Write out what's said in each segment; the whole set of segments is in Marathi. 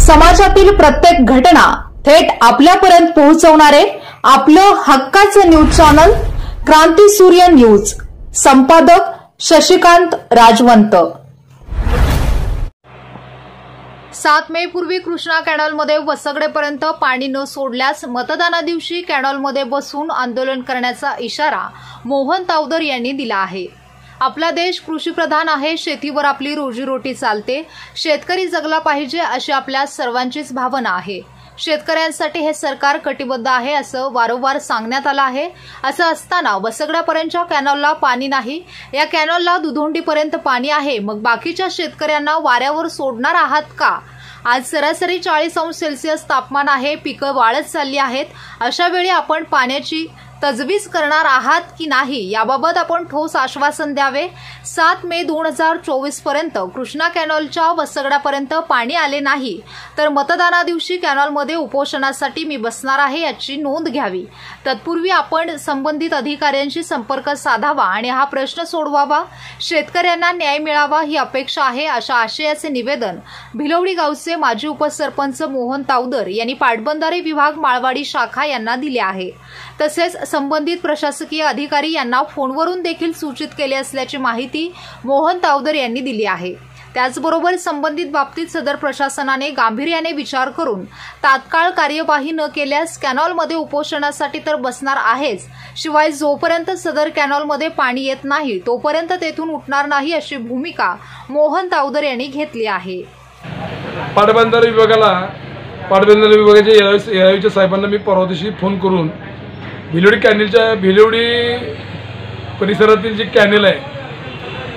समाजातील प्रत्येक घटना थेट आपल्यापर्यंत पोहोचवणारे आपलं हक्काचं न्यूज चॅनल क्रांती सूर्य न्यूज। संपादक शशिकांत राजवंत। 7 मे पूर्वी कृष्णा कॅनलमध्ये वसगडेपर्यंत पाणी न सोडल्यास मतदाना दिवशी कॅनलमध्ये बसून आंदोलन करण्याचा इशारा मोहन तावदर यांनी दिला आहे। आपला देश कृषीप्रधान आहे, शेतीवर आपली रोजीरोटी चालते, शेतकरी जगला पाहिजे अशी आपल्या सर्वांचीच भावना आहे। शेतकऱ्यांसाठी हे सरकार कटिबद्ध आहे असं वारंवार सांगण्यात आलं आहे। असं असताना वसगडापर्यंतच्या कॅनलला पाणी नाही, या कॅनलला दुधोंडीपर्यंत पाणी आहे, मग बाकीच्या शेतकऱ्यांना वाऱ्यावर सोडणार आहात का? आज सरासरी 40°C तापमान आहे, पिकं वाळत चालली आहेत। अशा वेळी आपण पाण्याची तजवीज करणार आहात की नाही याबाबत आपण ठोस आश्वासन द्यावे। 7 मे 2024 पर्यंत कृष्णा कॅनलच्या वसगडापर्यंत पाणी आले नाही तर मतदाना दिवशी कॅनलमध्ये उपोषणासाठी मी बसणार आहे याची नोंद घ्यावी। तत्पूर्वी आपण संबंधित अधिकाऱ्यांशी संपर्क साधावा आणि हा प्रश्न सोडवावा, शेतकऱ्यांना न्याय मिळावा ही अपेक्षा आहे, अशा आशयाचे निवेदन भिलवडी गावचे माजी उपसरपंच मोहन तावदर यांनी पाटबंधारे विभाग माळवाडी शाखा यांना दिले आहे। तसेच संबंधित प्रशासकीय अधिकारी यांना फोनवरून देखील सूचित केले असल्याची माहिती मोहन तावदर यांनी दिली आहे। त्याचबरोबर संबंधित बाबतीत सदर प्रशासनाने गांभीर्याने विचार करून तात्काळ कार्यवाही न केल्यास कॅनलमध्ये उपोषणासाठी तर बसणार आहेच, शिवाय जोपर्यंत सदर कॅनलमध्ये पाणी येत नाही तोपर्यंत तेथून उठणार नाही अशी भूमिका मोहन तावदर यांनी घेतली आहे। पाटबंधारे विभागाच्या एआयच्या साहेबांना मी परवा दिवशी फोन करून भिलवडी कॅनेलच्या भिलवडी परिसरातील जे कॅनेल आहे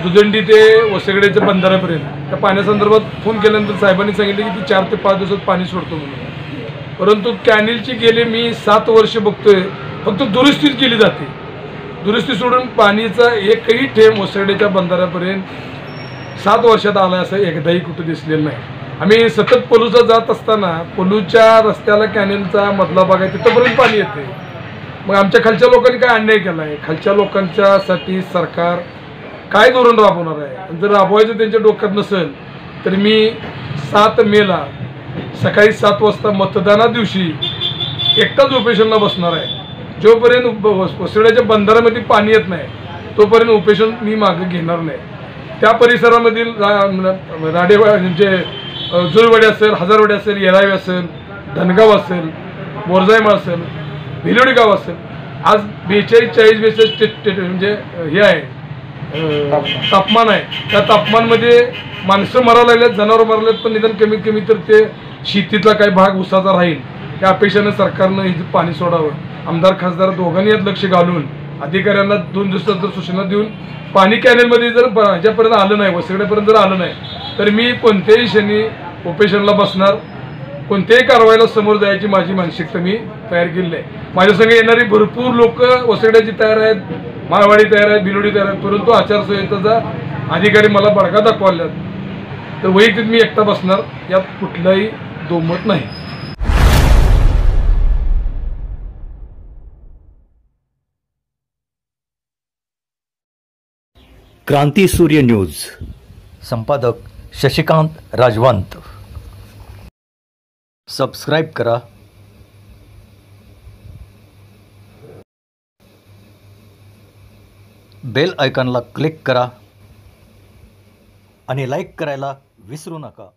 दुधंडी ते वसगड्याच्या बंधाऱ्यापर्यंत त्या पाण्यासंदर्भात फोन केल्यानंतर साहेबांनी सांगितले की 4 ते 5 दिवसात पाणी सोडतो म्हणून। परंतु कॅनेलची गेले मी 7 वर्ष बघतोय फक्त दुरुस्तीच केली जाते, दुरुस्ती सोडून पाणीचा एकही थेंब वसगड्याच्या बंधाऱ्यापर्यंत 7 वर्षात आला असं एकदाही कुठं दिसलेलं नाही। आम्ही सतत पलूचा जात असताना पलूच्या रस्त्याला कॅनेलचा मधला भाग आहे तिथपर्यंत पाणी येते। मग आमच्या खालच्या लोकांनी काय अन्याय केला आहे? खालच्या लोकांच्यासाठी सरकार काय धोरण राबवणार आहे? जर राबवायचं त्यांच्या डोक्यात नसेल तर मी 7 मेला सकाळी 7 वाजता मतदाना दिवशी एकटाच उपोषणला बसणार आहे। जोपर्यंत वसगड्याच्या बंधाऱ्यामध्ये पाणी येत नाही तोपर्यंत उपोषण मी मागे घेणार नाही। त्या परिसरामधील राडेवाडी म्हणजे जुळवाडी असेल, हजारवाडी असेल, येरावी असेल, धनगाव असेल, मोरजाईमाळ असेल, भिलवडी गाव असेल, आज 42-43 म्हणजे हे आहे तापमान आहे। त्या तापमानमध्ये माणसं मरायला लागल्यात, जनावर मरायला लागल्यात, पण निदान कमीत कमी तर ते शेतीतला काही भाग उसाचा राहील या अपेक्षेने सरकारनं हे पाणी सोडावं। आमदार खासदार दोघांनी यात लक्ष घालून अधिकाऱ्यांना 2 दिवसात जर सूचना देऊन पाणी कॅनेलमध्ये जर ह्याच्यापर्यंत आलं नाही, वसगड्यापर्यंत जर आलं नाही तर मी कोणत्याही क्षणी उपोषणाला बसणार, कोणत्याही कारवाईला समोर जायची माझी मानसिकता मी तयार केली आहे। माझ्या संग येणारी भरपूर लोक वसगड्याची तयार आहेत, माळवाडी तयार आहेत, भिलवडी तयार आहेत, परंतु आचारसंहितेचा अधिकारी मला बडगा दाखवल्यात तर वैयक्तिक मी एकटा बसणार, यात कुठलाही दोमत नाही। क्रांती सूर्य न्यूज। संपादक शशिकांत राजवंत। सबस्क्राइब करा, बेल आयकॉनला क्लिक करा आणि लाईक करायला विसरू नका।